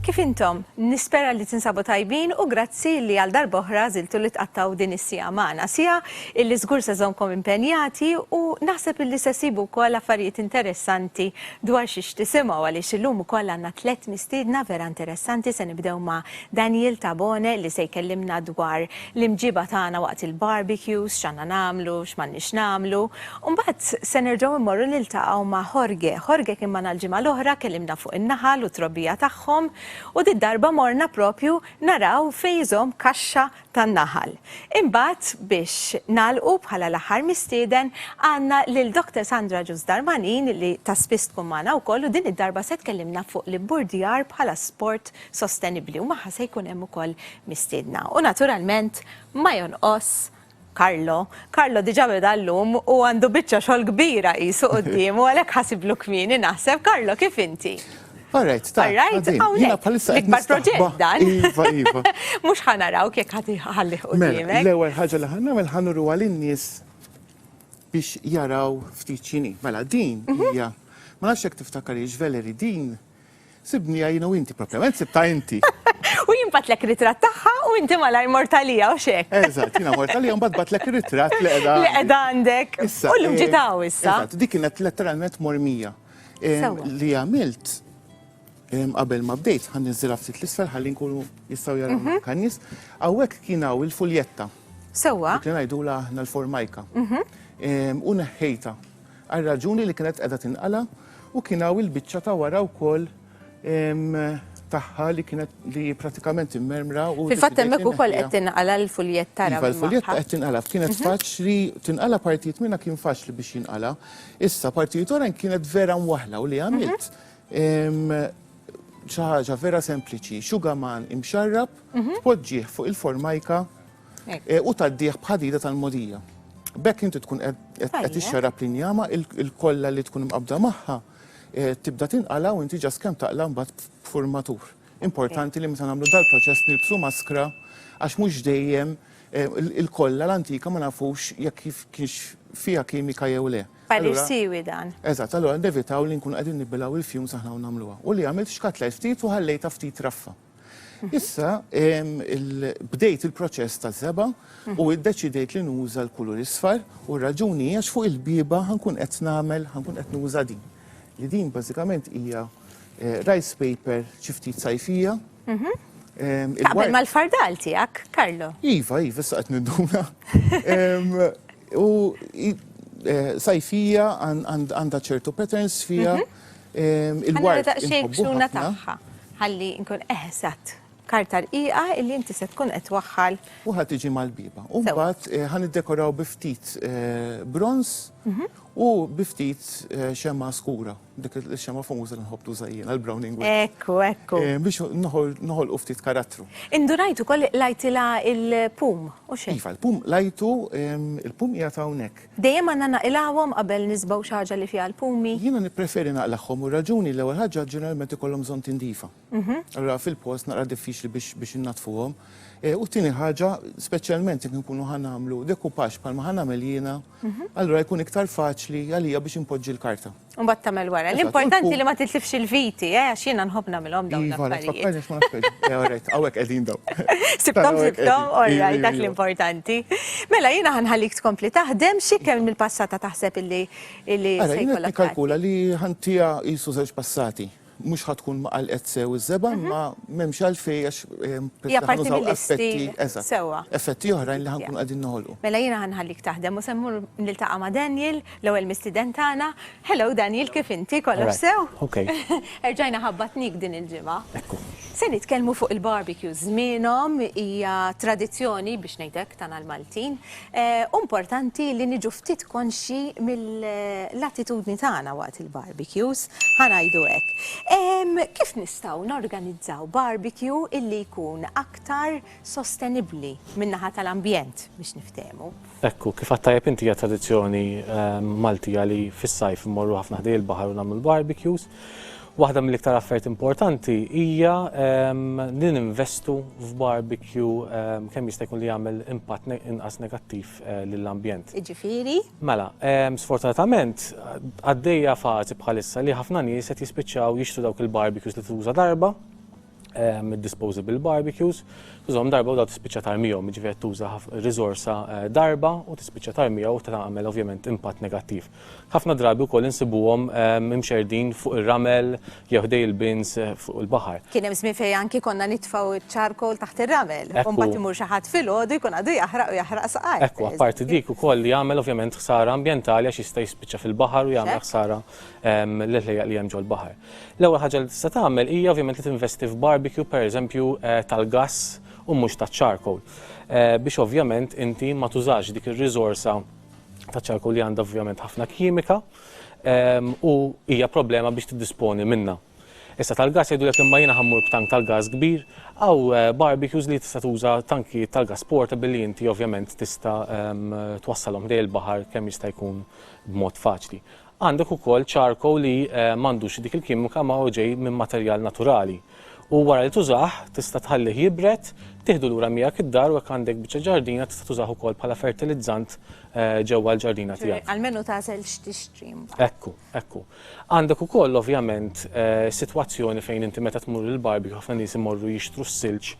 Kif intom? Nispera li tinsabu tajbin u grazzi li għal darba oħra żiltu li tqattaw din is-sija magħna. Sija illi żgur se żomkom impenjati u naħseb illi se sibu wkoll affarijiet interessanti dwar xiex tisimgħu għaliex illum ukoll għandna 3 mistiedna vera interessanti. Se nibdew ma' Daniel Tabone li se jkellimna dwar l-imġiba tagħna waqt il-barbecues, x'għandna nagħmlu, x'm'għandniex nagħmlu. U mbagħad se nerġgħu immorru niltaqgħu ma' Jorge. Jorge kien magħna l-ġimgħa l-oħra kellimna fuq in-naħal u trobbija tagħhom. U di darba morna propju naraw fejżom kaxxa tan-naħal. Imbagħad biex nagħlqu bħala l-aħħar mistieden għandna lil Dr. Sandra Ġużdarmanin li ta' spiss tkun magħna wkoll u din id-darba se tkellimna fuq l-ibburdjar bħala sport sostenibbli u magħha se jkun hemm ukoll mistiedna. U naturalment ma jonqos Carlo diġà beda llum u għandu biċċa xogħol kbira qisu quddiem u għalhekk ħasiblu kmieni naħseb. Carlo, kif inti? Alright, hawnhekk l-ikbar proġett dan. Iva. Mhux ħanaraw kif ħadd ħalli quddiemek. L-ewwel ħaġa li ħannagħmel ħanuru għalin-nies biex jaraw ftit x'inhi. Mela din hija ma nafx hekk tiftakarix Valerie din sibnija jiena u inti propjament sibta inti. U jien batlek ritratt tagħha u inti malajr mortalija u xek. Eżatt, jiena mortalija mbagħad batlek ir-ritratt li qiegħda għandek. U llum ġitaw issa. Eżatt, dik kienet letteralment mormija. Li għamilt qabel ma bdejt ħan niżilha ftit l-isfel ħalli nkunu jistgħu jaraw kan-nies. Hawnhekk kien hawn il-fuljetta. Sewwa. Dik li ngħidula aħna l-formajka. U neħħejta għar-raġuni li kienet qiegħda tinqala u kien hawn il-biċċa ta' wara wkoll tagħha li kienet li pratikament immermra u fil-fatt hemmhekk ukoll qed tinqala l-fuljetta iva l-fuljetta qed tinqala kienet faċli tinqala partijiet minnha kien faċli biex jinqala. Issa partijiet oħra kienet vera mwaħla u li għamilt xi ħaġa vera sempliċi, xugaman imxarrab, tpoġġih fuq il-formajka u tgħaddih b'ħadida tal-mogħdija. Bekk inti tkun qed ixxarrab linjama il-kollha li tkun mqabbda magħha tibda tinqala u inti ġas kemm taqla mbagħad b'furmatur. Importanti li meta nagħmlu dal-proċess nilbsu maskra għax mhux dejjem il-kollha l-antika ma nafux jekk kif kienx fiha kimika jew le. Parix siwi dan. Eżatt, allura nevitaw li nkunu qegħdin nibbilgħu il-fjums aħna u nagħmluha. U li għamilt xkatlejt ftit u ħallejta ftit raffa. Issa bdejt il-proċess ta' seba' u iddeċidejt li nuża l-kulur isfar u r-raġuni għax fuq il-bieba ħankun qed nuża din. Li din bażikament hija rice paper xi ftit sajfija. Qabel mal-fardal tiegħek, Carlo. Iva, issa qed nidduna. U sajfija għandha ċertu patterns fija. Il-wart xejn tagħha. Ħalli nkun eħsat karta rqiqa illi inti se tkun qed waħħal. U ħadd tiġi mal-biba. U mbagħad ħaniddekoraw bi ftit bronz u bi ftit xemma skura. Dik ix-xemma famuża li nħobbtu żajjien għall-browning. Ekku. Biex noħolqu ftit karattru. Indurajtu koll lajtila il-pum u xejn. Iva, il-pum lajtu, il-pum hija ta' hawnhekk. Dejjem għandna naqilawhom qabel nisbaw xi ħaġa li fiha l-pumi. Jiena nippreferi naqlagħhom u raġuni l-ewwel ħaġa ġeneralment ikollhom bżonn tindifa. Allura fil-post naqra diffiċli biex innatfuhom. U t-tieni ħaġa, speċjalment jekk nkunu ħanamlu dekupaġġ bħalma ħanamel jiena, allura jkun iktar faċli għalija biex impoġġi l-karta. U mbagħad tagħmel wara. L-importanti li ma titlifx il-viti, għax jiena nħobb nagħmilhom dawn l-affarijiet. Hawnhekk qegħdin daw. Sibtom, orrajt dak l-importanti. Mela jiena ħanħallik tkompli taħdem xi kemm mill-passata taħseb illi se jkollha. Nikkalkula li ħantija qisu żewġ passati. Mhux ħatkun maqalqet sew iż-żeba, ma m'hemmx għalfejn għax effetti oħrajn li ħankun qegħdin noħolqu. Mela jiena ħanħallik taħdem u semmur niltaqa' ma' Daniel, l-ewwel mistieden tagħna. Hello Daniel, kif inti? Kollox sew? Okay. Erġajna ħabbatnik din il-ġimgħa. Se nitkellmu fuq il-barbecue. Żmienhom hija tradizzjoni biex ngħidlek tagħna l-Maltin. Importanti li niġu ftit konxi mill-attitudni tagħna waqt il-barbecues. Ħanajdu hekk. Kif nistgħu norganizzaw barbecue illi jkun aktar sostenibbli min-naħa tal-ambjent biex niftehmu? Ekku, kif għattajab inti hija tradizzjoni Maltija li fis-sajf immorru ħafna ħdej il-baħar u nagħmlu barbecues. Waħda mill-iktar affarijiet importanti hija li ninvestu f'barbecue kemm jista' jkun li jagħmel impatt inqas negattiv lill-ambjent. Jiġifieri? Mela, sfortunatament għaddejja fażi bħalissa li ħafna nies qed jispiċċaw jixtru dawk il-barbecues li tuża darba disposable barbecues, tużom darba u daw tispiċċa tarmijom, ġifieri tuża riżorsa darba u tispiċċa tarmija u tagħmel ovvjament impatt negattiv. Ħafna drabi wkoll insibuhom imxerdin fuq ir-ramel jew ħdej il-bins fuq il-baħar. Kien hemm żmien fejn anki konna nitfgħu ċ-charcoal taħt ir-ramel, u mbagħad imur xi ħadd filgħodu jkun għadu jaħraq saqajn. Ekku, apparti dik ukoll jagħmel ovvjament ħsara ambjentali għax jista' jispiċċa fil-baħar u jagħmel ħsara l-ħlejjaq li hemm ġol baħar. L-ewwel ħaġa li tista' tagħmel hija ovvjament li tinvesti f'barbecue pereżempju tal-gass u mhux taċ-charcoal. Biex ovvjament inti ma tużax dik ir-riżorsa taċ-charcoal li għandha ovvjament ħafna kimika u hija problema biex tiddisponi minnha. Issa tal-gass jgħidulek imma jiena ħammur b'tank tal-gass kbir, għaw barbecues li tista' tuża tanki tal-gass portable li inti ovvjament tista' twassalhom ħdej il-baħar kemm jista' jkun b'mod faċli. Għandek ukoll charcoal li m'għandux dik il-kimika ma ġej minn materjal naturali. U wara li tużaħ tista' tħallih jibret, tieħdu lura miegħek id-dar u jekk għandek biċċa ġardina tista' tużaħ ukoll bħala fertilizzant ġewwa l-ġardina tiegħek. Almenu tażel x'tixtri. Ekku. Għandek ukoll ovvjament sitwazzjoni fejn inti meta tmur il-barbecue ħafna nies imorru jixtru s-silġ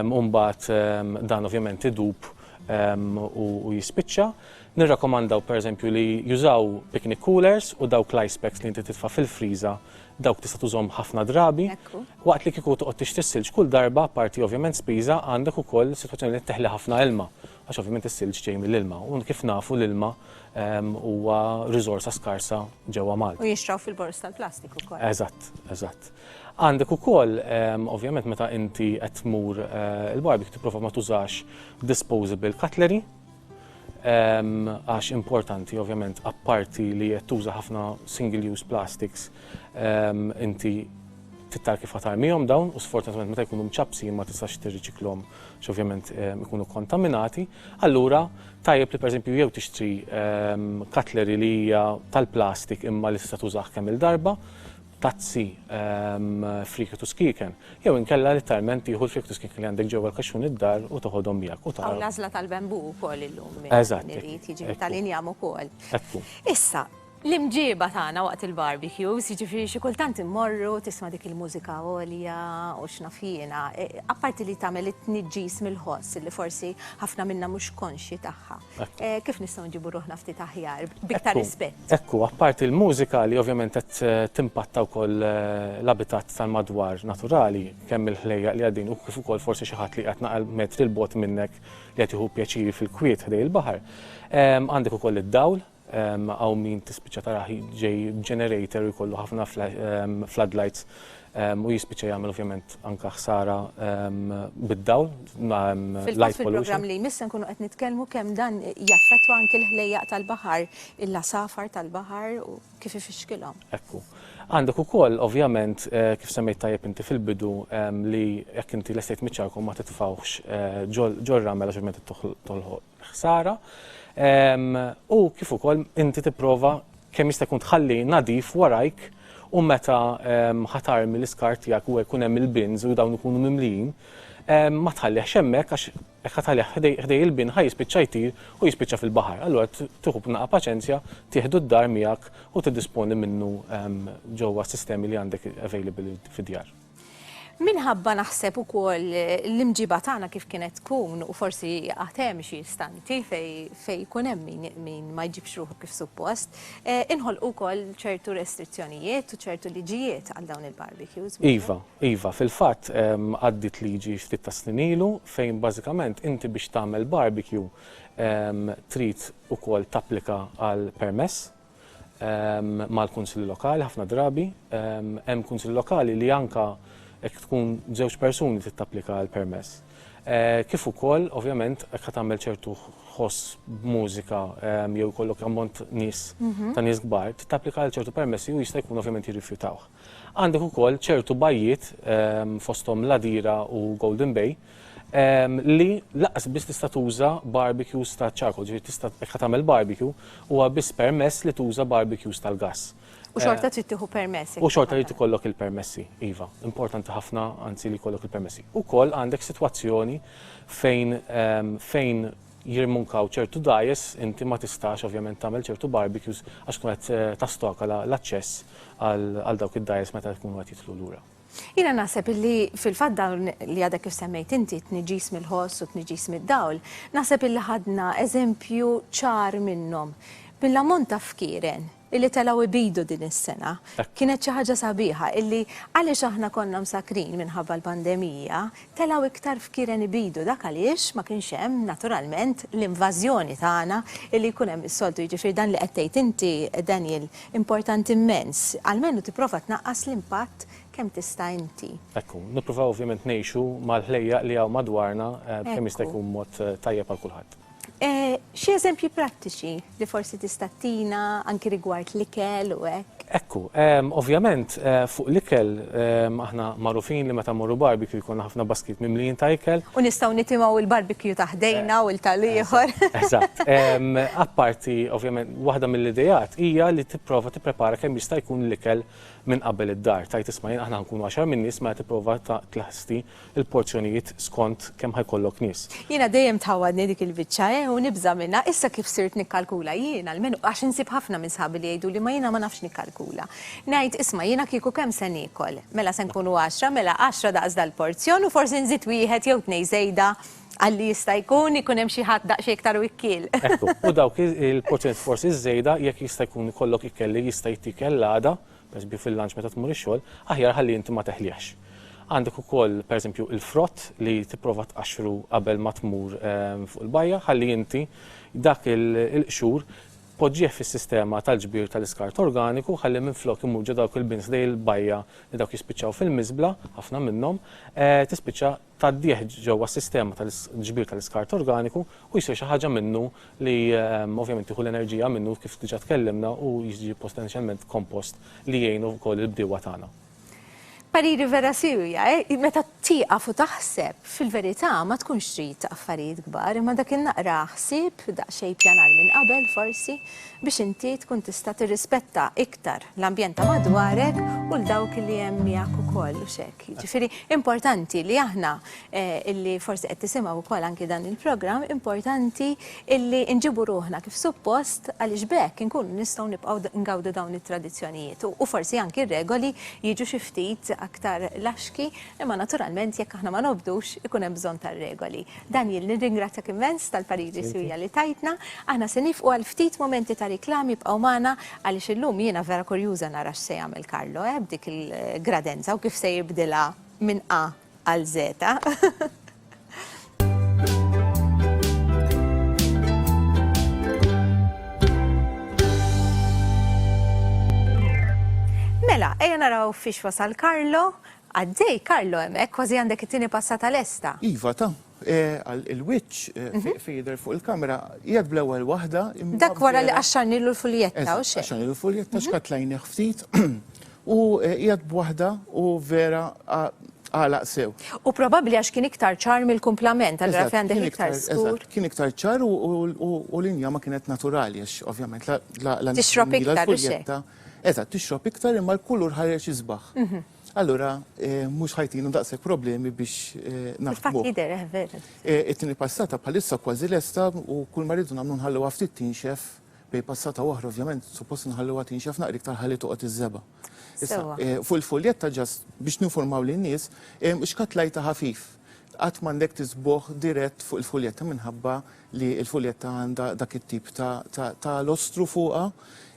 u mbagħad dan ovvjament idub u jispiċċa. Nirrakkomandaw pereżempju li jużaw picnic coolers u dawk l-ice packs li inti titfa' fil-friża, dawk tista' tużhom ħafna drabi. Waqt li kieku toqgħod tixtri s-silġ kull darba parti ovvjament spiża għandek ukoll sitwazzjoni li teħli ħafna ilma, għax ovvjament is-silġ ġej mill-ilma. U kif nafu l-ilma huwa riżorsa skarsa ġewwa Malta. U jixtraw fil-bors tal-plastik ukoll. Eżatt. Għandek ukoll ovvjament meta inti qed tmur il-barbecue tipprova ma tużax disposable cutlery. Għax importanti ovvjament apparti li qed tuża ħafna single-use plastics inti tittar kif ħatarmihom dawn u sfortunatament meta jkunu mċabsin ma tistax tirriċiklhom għax ovvjament ikunu kontaminati. Allura tajjeb li pereżempju jew tixtri cutlery li hija tal-plastik imma li tista' tużaħ kemm il-darba, tazzi frikitu skiken, jew inkella literalment tieħu l-frikitu skiken li għandek ġewwa l-kaxxun id-dar u toħodhom miegħek. Aw l-għażla tal-bambu wkoll illum. Eżatt. Jiġi tal-injam ukoll. Ekku. Issa, l-imġieba tagħna waqt il-barbecues, jiġifieri xi kultant immorru tisma' dik il-mużika għolja u x'nafina, apparti li tagħmel it-tniġġis mill-ħoss li forsi ħafna minnha mhux konxi tagħha. Kif nistgħu nġibu ruħna ftit aħjar b'iktar rispett? Ekku, apparti l-mużika li ovvjament qed timpatta wkoll l-abitat tal-madwar naturali, kemm il-ħlejjaq li għaddin u kif ukoll forsi xi ħadd li qed naqal metri l-bot minnek li qed jieħu pjaċiri fil-kwiet ħdej il-baħar. Għandek ukoll id-dawl, għaw min tispiċċa tara ġej generator u jkollu ħafna floodlights u jispiċċa jagħmel ovvjament anke ħsara bid-dawl. Fil-programm li jmiss nkunu qed nitkellmu kemm dan jaffettwa anke l-ħlejjaq tal-baħar, il-lasafar tal-baħar u kif ifixkilhom. Ekku. Għandek ukoll ovvjament kif semmejt tajjeb inti fil-bidu li jekk inti l-estate miċċarkom ma titfawx ġol ramel għax ovvjament tolħoq ħsara. U kif ukoll inti tipprova kemm jista' jkun tħalli nadif warajk u meta ħatarmi l-iskart tiegħek u jkun hemm il-bins u dawn ikunu mimlijin, ma tħallih hemmhekk għax jekk ħatħallih ħdej il-bin ħaj jispiċċa jtir u jispiċċa fil-baħar. Allura tieħu b'naqa' paċenzja, tieħdu d-dar miegħek u tiddisponi minnu ġewwa s-sistemi li għandek available fid-djar. Minħabba naħseb ukoll l-imġiba tagħna kif kienet tkun u forsi għatem xi istanti fej jkun hemm min ma jġibx ruħu kif suppost, inħolqu wkoll ċertu restrizzjonijiet u ċertu liġijiet għal dawn il-barbecues. Iva, fil-fatt għaddit liġi ftit ta' snin ilu fejn bażikament inti biex tagħmel barbecue trid ukoll tapplika għal permess mal-kunsilli lokali ħafna drabi, hemm kunsilli lokali li anka jekk tkun żewġ persuni tittapplika l-permess. Kif ukoll, ovvjament, jekk tagħmel ċertu ħoss b'mużika jew jkollok ammont nies ta' nies kbar, tittapplika l ċertu permessi u jista' jkun ovvjament jirrifjutawh. Għandek ukoll ċertu bajjiet fosthom Ladira u Golden Bay li laqas biss tista' tuża barbecues ta' charcoal, ġifieri tista' jekk tagħmel barbecue huwa biss permess li tuża barbecues tal-gass. U xorta trid tieħu permessi. U xorta trid ikollok il-permessi, iva. Importanti ħafna anzi li jkollok il-permessi. Ukoll għandek sitwazzjoni fejn jirmunkaw ċertu dajes inti ma tistax ovvjament tagħmel ċertu barbecues għax tkun qed tastoka l-aċċess għal dawk id-dajes meta tkunu qed jidħlu lura. Jina naħseb illi fil-fatt dawn li għadha kif semmejt inti tniġis mill-ħoss u tniġis mid-dawl, naħseb illi ħadna eżempju ċar minnhom bil-ammont ta' fkieren illi telaw ibidu din is-sena. Kienet xi ħaġa sabiħa illi għaliex aħna konna msakrin minħabba l-pandemija, telaw iktar fkieren ibidu dak għaliex ma kienx hemm naturalment l-invażjoni tagħna illi jkun hemm is-soltu jiġifieri dan li qed tgħid inti Daniel importanti immens, għalmenu tipprova tnaqqas l-impatt kemm tista' inti. Ekku, nippruvaw ovvjament ngħixu mal-ħlejja li hawn madwarna kemm jista' jkun mod tajjeb għal kulħadd. Xi eżempji prattiċi li forsi tista' tina anki rigward l-ikel u hekk? Ekku, ovvjament fuq l-ikel aħna magħrufin li meta mmorru barbecue jkun ħafna baskit mimlijin ta' ikel. U nistgħu nitimgħu il-barbecue taħdejna u l-tal-ieħor. Eżatt. Apparti ovvjament waħda mill-idejat hija li tipprova tipprepara kemm jista' jkun l-ikel minn qabel id-dar. Tajt isma'jin aħna nkunu 10 min nies ma tipprova tlaħsti il-porzjonijiet skont kemm ħajkollok nies. Jiena dejjem tħawadni dik il-biċċa u nibża minnha issa kif sirt nikkalkula jiena almenu għax insib ħafna minn sħabi li jgħidu li ma jiena ma nafx nikkalkula. Ngħid isma' jiena kieku kemm se niekol, mela se nkunu 10, mela 10 daqs dal-porzjon u forsi nżid wieħed jew tnej żejda għalli jista' jkun hemm xi ħadd daqsxejn iktar u ikkiel. Ekku, u dawk il-porzjonijiet forsi żejda jekk jista' jkun ikollok ikel li jista' jtikel għada, pereżempju fil-lunch meta tmur ix-xogħol, aħjar ħalli inti ma teħliex. Għandek ukoll pereżempju il-frott li tipprova tqaxxru qabel ma tmur fuq il-bajja, ħalli inti dak il-qxur poġġieħ fis-sistema tal-ġbir tal-iskart organiku, ħalli minflok imur ġo dawk il-bins dej il-bajja li dawk jispiċċaw fil-miżbla, ħafna minnhom, tispiċċa tgħaddih ġewwa s-sistema tal-ġbir tal-iskart organiku u jsir xi ħaġa minnu li ovvjament tieħu l-enerġija minnu kif diġà tkellimna u jiġi potenzjalment kompost li jgħinu wkoll il-bdiewa tagħna. Pariri vera sirja, meta tieqaf u taħseb fil-verità ma tkunx trid affarijiet kbar, imma dak in-naqra ħsieb daqsxejn pjanar minn qabel forsi biex inti tkun tista' tirrispetta iktar l-ambjent ta' madwarek u l-dawk li hemm miegħek ukoll u xekk. Ġifieri importanti li aħna illi forsi qed tisimgħu wkoll anke dan il-programm, importanti illi nġibu ruħna kif suppost għaliex bekk inkunu nistgħu nibqgħu ngawdu dawn it-tradizzjonijiet u forsi anke r-regoli jiġu xi ftit aktar laxki, imma naturalment jekk aħna ma nobdux ikun hemm bżonn tar-regoli. Daniel, nirringrazzjak immens tal-pariri sirja li tajtna, aħna se nifqu għal ftit momenti ta' riklami bqgħu magħna għaliex illum jiena vera kurjuża nara x'se jagħmel Carlo b'dik il-gradenza u kif se jibdilha minn A għal Z. Mela, ejja naraw fiex wasal Carlo, għaddej Carlo hemmhekk kważi għandek it-tieni passata lesta. Iva ta' il-wiċċ fejder fuq il-kamera qiegħed bl-ewwel waħda. Dak wara li qaxxarnilu l-fuljetta u xejn. Qaxxarnilu l-fuljetta xkatlajnih ftit u qiegħed b'waħda u vera għalaq sew. U probabbli għax kien iktar ċar mill-kumplament, allura fejn għandek iktar skur. Kien iktar ċar u linja ma kienet naturali għax ovvjament tixrob iktar u xejn. Eżatt, tixrob iktar imma l-kulur ħareġ isbaħ. Allura, mhux ħajtinu daqshekk problemi biex naħdmu. It-tieni passata bħalissa kważi lesta u kull ma rridu nagħmlu nħalluha ftit tinxef bej passata oħra ovvjament suppost nħalluha tinxef naqra iktar ħalli toqgħod iż-żeba. Fuq il-fuljetta ġast biex ninformaw lin-nies xkatlajta ħafif. Qatt m'għandek tisboħ dirett fuq il-fuljetta minħabba li l-fuljetta għandha dak it-tip ta' lostru fuqha.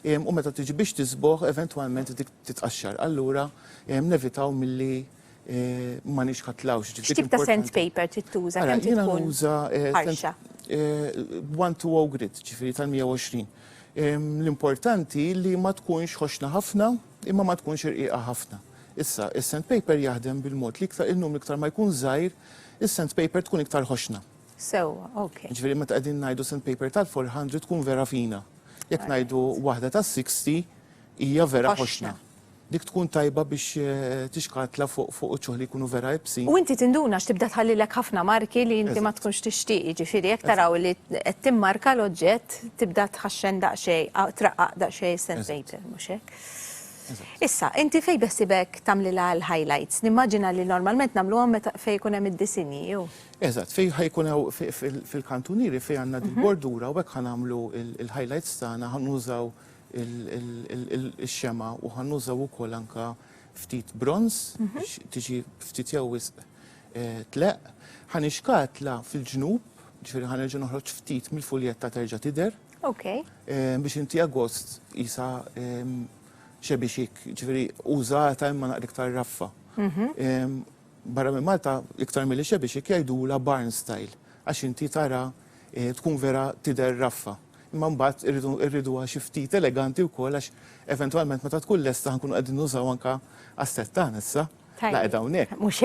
U meta tiġi biex tisboħ, eventwalment titqaxxar. Allura nevitaw milli ma nixkatlawx. X'tip ta' sandpaper tittuża kemm Jiena tkun nuża ħarxa? 1-2 grit, ġifieri tal-120. L-importanti li ma tkunx ħoxna ħafna, imma ma tkunx irqiqa ħafna. Issa, is-sandpaper jaħdem bil-mod li iktar il-numru iktar ma jkun żgħir, is-sandpaper tkun iktar ħoxna. Okay. Ġifieri meta qegħdin ngħidu sandpaper tal-400 tkun vera fina. Jekk ngħidu waħda tas-60 hija vera ħoxna. Dik tkun tajba biex tixkatla fuq uċċuħ li jkunu vera ibsin. U inti tinduna x'tibda tħallilek ħafna marki li inti ma tkunx tixtieq, ġifieri jekk taraw li qed timmarka l-oġġett tibda tħaxxen daqsxejn traqqaq daqsxejn sandpaper mhux hekk. Issa, inti fej beħsibek tagħmlilha l-highlights? Nimmaġina li normalment nagħmluhom meta fejn jkun hemm id-disinji jew. Eżatt, fejn ħajkun fil-kantunieri fejn għandna dil-bordura u hekk ħanagħmlu il-highlights tagħna ħannużaw il-xema u ħannużaw ukoll anke ftit bronz, tiġi ftit jew wisq tleq, ħanixkatla fil-ġnub, ġifieri ħanerġa' noħroġ ftit mill-fuljetta terġa' tidher. Okay. Biex inti agost isa xebixik, ġifieri użata imma naqra iktar raffa. Barra minn Malta iktar milli xebixik jgħidula barn style, għax inti tara tkun vera tidher raffa. Imma mbagħad irriduha xi ftit eleganti wkoll għax eventwalment meta tkun lesta ħankunu qegħdin nużaw anke għas-settan issa. Laqgħet hawnhekk. Mhux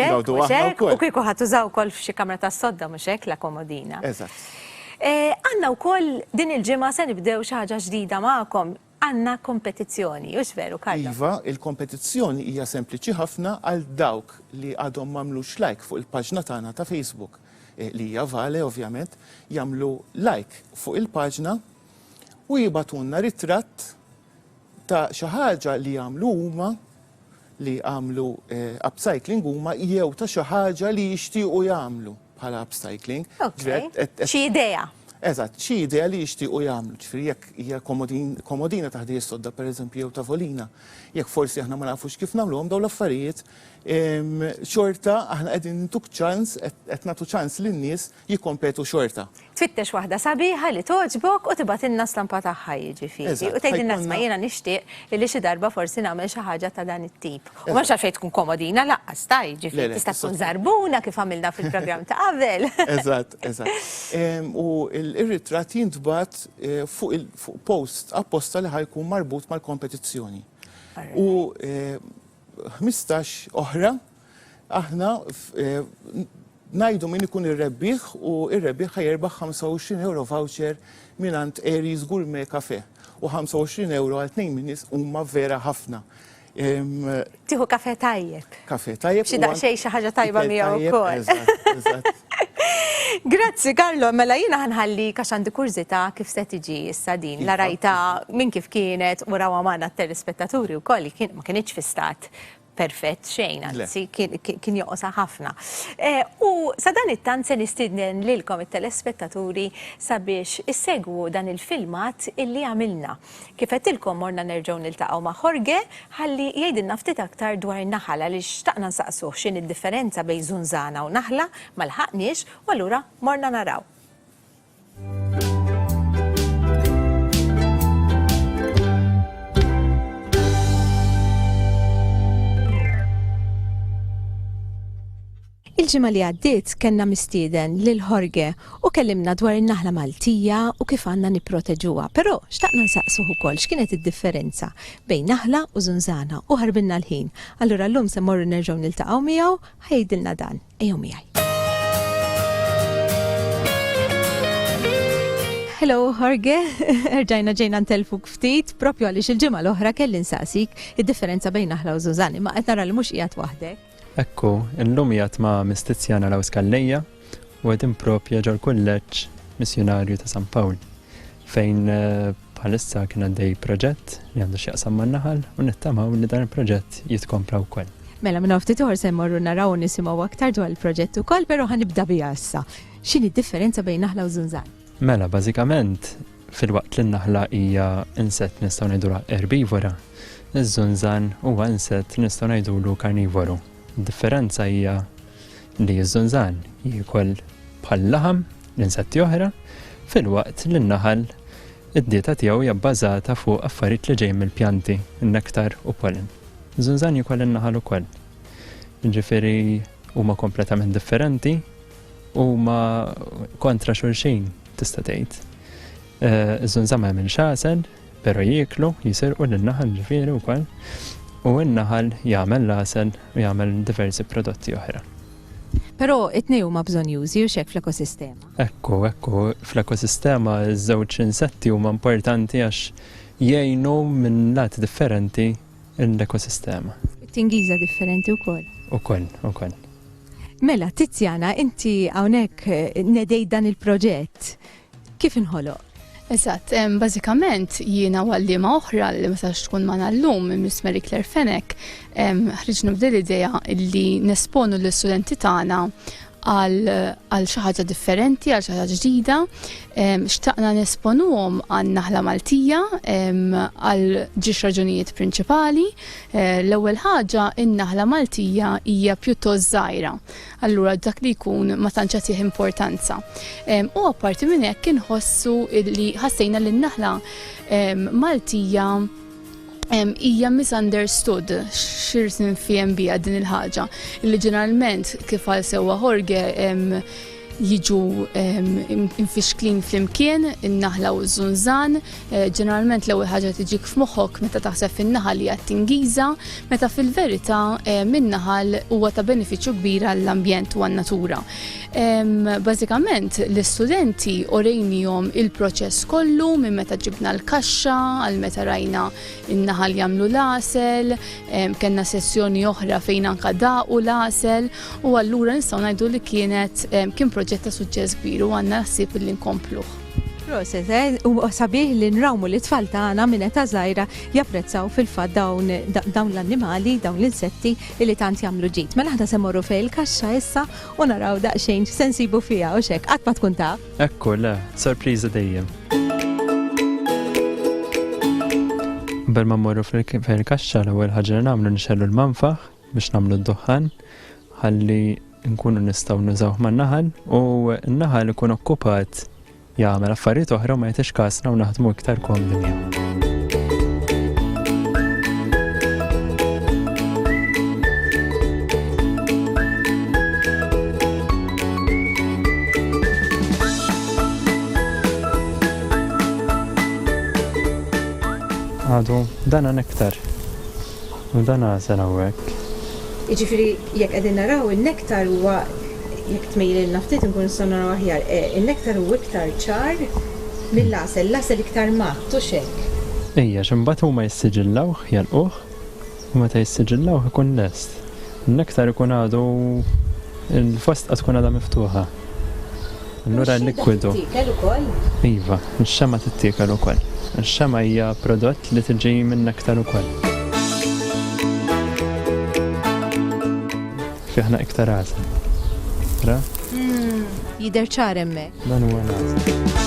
hekk, u kieku ħadd tużaw ukoll f'xi kamra tas-sodda mhux hekk la komodina. Eżatt. Għandna wkoll din il-ġimgħa se nibdew xi ħaġa ġdida magħkom. Għandna kompetizzjoni, hux veru Karlo? Iva, il-kompetizzjoni hija sempliċi ħafna għal dawk li għadhom m'għamlux like fuq il-paġna tagħna ta' Facebook li hija Vale ovvjament, jagħmlu like fuq il-paġna u jibatunna ritratt ta' xi ħaġa li jagħmlu huma li għamlu upcycling huma jew ta' xi ħaġa li jixtiequ jagħmlu bħala upcycling. Xi idea. Eżatt, xi idea li jixtiequ jagħmlu. Ġifieri jekk hija komodina ta' ħdejja sodda pereżempju jew tavolina, jekk forsi aħna ma nafux kif nagħmluhom dawn l-affarijiet, xorta aħna qegħdin ntuk ċans, qed nagħtu ċans lin-nies jikkompetu xorta. Tfittex waħda sabiħa li toġbok u tibgħatilna stampa tagħha jiġifieri. U tgħidilna isma' jiena nixtieq li xi darba forsi nagħmel xi ħaġa ta' dan it-tip. U mhux għalfejn tkun komodina laqqas ta' jiġifieri tista' tkun żarbuna kif għamilna fil-programm ta' qabel. Eżatt, eżatt. U il-ritratt jintbagħat fuq post apposta li ħajkun marbut mal-kompetizzjoni. U 15 oħra aħna ngħidu min ikun ir-rebbieħ u ir-rebbieħ ħajjerbaħ 25 euro voucher mingħand Aries Gourmet Cafe u 25 euro għal tnejn min nies huma vera ħafna. Tieħu kafe tajjeb. Kafe tajjeb. Xi daqsxejn xi ħaġa tajba miegħu wkoll. Eżatt. Grazzi Karlo, mela jiena ħanħalli għax għandi kurżità kif se tiġi issa din. La rajta minn kif kienet u raw magħna t-telespettaturi wkoll ma kienx fi stat perfett xejn, anzi kien joqosa ħafna. U sa dan it-tant se nistidnen lilkom it-telespettaturi sabiex issegwu dan il-filmat illi għamilna. Kif qedtilkom morna nerġgħu niltaqgħu ma' Jorge ħalli jgħidilna ftit aktar dwar naħla li xtaqna nsaqsuh x'in id-differenza bejn żunżana u naħla ma lħaqniex u allura morna naraw. Il-ġimgħa li għaddiet kellna mistieden lil Jorge u kellimna dwar in-naħla Maltija u kif għandna nipproteġuha. Però xtaqna nsaqsuh ukoll x'kienet id-differenza bejn naħla u żunżana u ħarbinna l-ħin. Allura llum se mmorru nerġgħu niltaqgħu miegħu ħejdilna dan. Ejjew miegħi. Hello Jorge, ġejna ntelfuk ftit, propju għaliex il-ġimgħa l-oħra kelli nsaqsik id-differenza bejn naħla u żunżani, ma qed nara li mhux qiegħed waħdek. Ekku, illum jgħat ma' Mistizzjana Lawskallejja u għedin propja ġol kulleġġ missjonarju ta' San Pawl, fejn bħalissa kien għaddej proġett li għandu x'jaqsam man-naħal u nittamaw li dan il-proġett jitkompla wkoll. Mela minn ftit ieħor se mmorru naraw u nisimgħu aktar dwar il-proġett ukoll, però ħanibda biha issa. X'inhi d-differenza bejn naħla u żunżan? Mela, bażikament fil-waqt li n-naħla hija insett nistgħu ngħidulha erbivora, iż-żunżan huwa insett nistgħu ngħidulu karnivoru. Differenza hija li ż-żunżan jiekol bħal laħam l-insetti oħra fil-waqt li n-naħal id-dieta tiegħu hija bbażata fuq affarijiet li ġejjin mill-pjanti, in-nektar u pollen. Żunżan jiekol in-naħal ukoll. Jiġifieri huma kompletament differenti huma kontra xulxin tista' tgħid. Iż-żunżan ma jagħmel xasel, però jieklu jisirqu lin-naħal ġifieri wkoll. U n-naħal jagħmel l-għasel u jagħmel diversi prodotti oħra. Però it-tnejn huma bżonn jużi u x'hekk fl-ekosistema. Ekku, fl-ekosistema iż-żewġ insetti huma importanti għax jgħinu minn lat differenti l-ekosistema. Tingiża differenti wkoll. Ukoll. Mela, Tiziana, inti hawnhekk nedej dan il-proġett. Kif inħoloq? Eżatt, bażikament jiena għallima oħra li ma sax tkun magħna llum Miss Mary Claire Fenech ħriġnu b'din l-idea li nesponu l-istudenti tagħna għal xi ħaġa differenti, għal xi ħaġa ġdida. Xtaqna nesponuhom għan-naħla Maltija għal ġiex raġunijiet prinċipali. L-ewwel ħaġa, in-naħla Maltija hija pjuttost żgħira. Allura dak li jkun ma tantx jagħtih importanza. U apparti minn hekk inħossu li ħassejna li n-naħla Maltija hija misunderstood x'irsin fihem biha din il-ħaġa li ġeneralment kif għal sewwa Jorge jiġu infixklin flimkien in-naħla u ż-żunżan. Ġeneralment l-ewwel ħaġa tiġik f'moħħok meta taħseb fin-naħal hija t-Tingiża, meta fil-verità min-naħal huwa ta' benefiċċju kbir għall-ambjent u għan-natura. Bażikament l-istudenti orejnihom il-proċess kollu minn meta ġibna l-kaxxa għal meta rajna in-naħal jagħmlu l-għasel, kellna sessjoni oħra fejn anke daqu l-għasel u allura nistgħu ngħidu li kien proġett ta' suċċess kbir u għandna ħsieb li nkompluh. Proset, u sabiħ li nrawmu li tfal tagħna minn età żgħira japprezzaw fil-fatt dawn l-annimali, dawn l-insetti li tant jagħmlu ġid. Mela aħna se mmorru fejn il-kaxxa issa u naraw daqsxejn se nsibu fiha u x'hekk qatt ma tkun taf. Ekku, le, sorpriża dejjem. Qabel ma mmorru fejn il-kaxxa l-ewwel ħaġa nagħmlu nixellu l-manfaħ biex nagħmlu d-duħan ħalli nkunu nistgħu nużawh man-naħal u n-naħal ikun okkupat jagħmel affarijiet oħra ma jagħtix kasna u naħdmu iktar komdi miegħu. Għadu dana nektar u dana għasel hawnhekk. Jiġifieri jekk qegħdin naraw in-nektar huwa jekk tmejlilna ftit nkun nistgħu naraw aħjar. In-nektar huwa iktar ċar mill-għasel, l-għasel iktar matt u x'hekk. Ejja, x'imbagħad huma jissiġillawh jalquh u meta jissiġillawh ikun lest. In-nektar ikun għadu il-fost tkun għadha miftuħa. Allura l-likwidu. Titiekel ukoll? Iva, x-xema titiekel ukoll. Ix-xema hija prodott li tiġi minn nektar ukoll. Fiħna iktar għasel. Ra? Jidher ċar hemmhekk. Dan huwa l-għasel.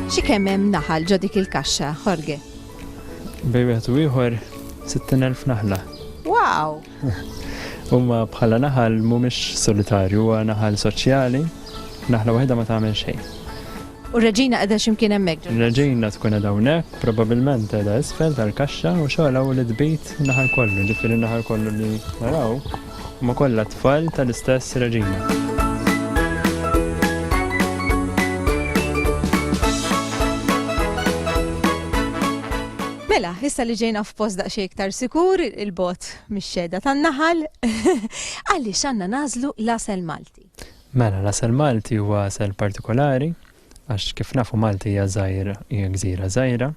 X'kemm hemm naħal ġo dik il-kaxxa, Jorge? Bej wieħed u ieħor 60,000 naħla. Wow! Huma bħala naħal mhumiex solitarju, huwa naħal soċjali, naħla waħda ma tagħmel xejn. U Reġina qiegħda x'imkien hemmhekk. Reġina tkun qiegħda hawnhekk, probabbilment qiegħda isfel tal-kaxxa u xogħla u l-dbit naħal kollu, ġifieri naħal kollu li naraw huma kollha tfal tal-istess Reġina. Mela, issa li ġejna f'post daqsxejn iktar sikur, il-bot mix-xeda tan-naħal, għaliex għandna nażlu l-għasel Malti. Mela, l-għasel Malti huwa għasel partikolari, għax kif nafu Malti hija gżira żgħira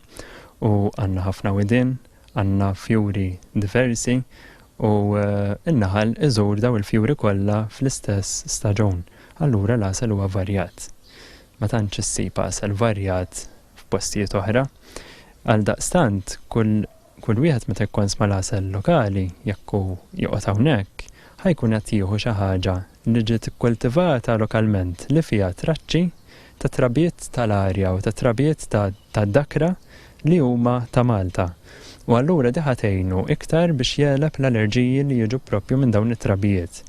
u għandna ħafna widien, għandna fjuri diversi u n-naħal iżur daw il-fjuri kollha fl-istess staġun. Allura l-għasel huwa varjat. Ma tantx issib għasel varjat f'postijiet oħra. Għal daqstant, kull wieħed meta jkun sma l-għasel lokali, jekk joqgħod hawnhekk, ħajkun qed jieħu xi ħaġa li ġiet ikkultivata lokalment li fiha traċċi ta' trabiet tal-arja u ta' trabiet tad-dakra li huma ta' Malta. U allura di ħatejnu iktar biex jeleb l-allerġiji li jiġu proprju minn dawn it-trabijiet.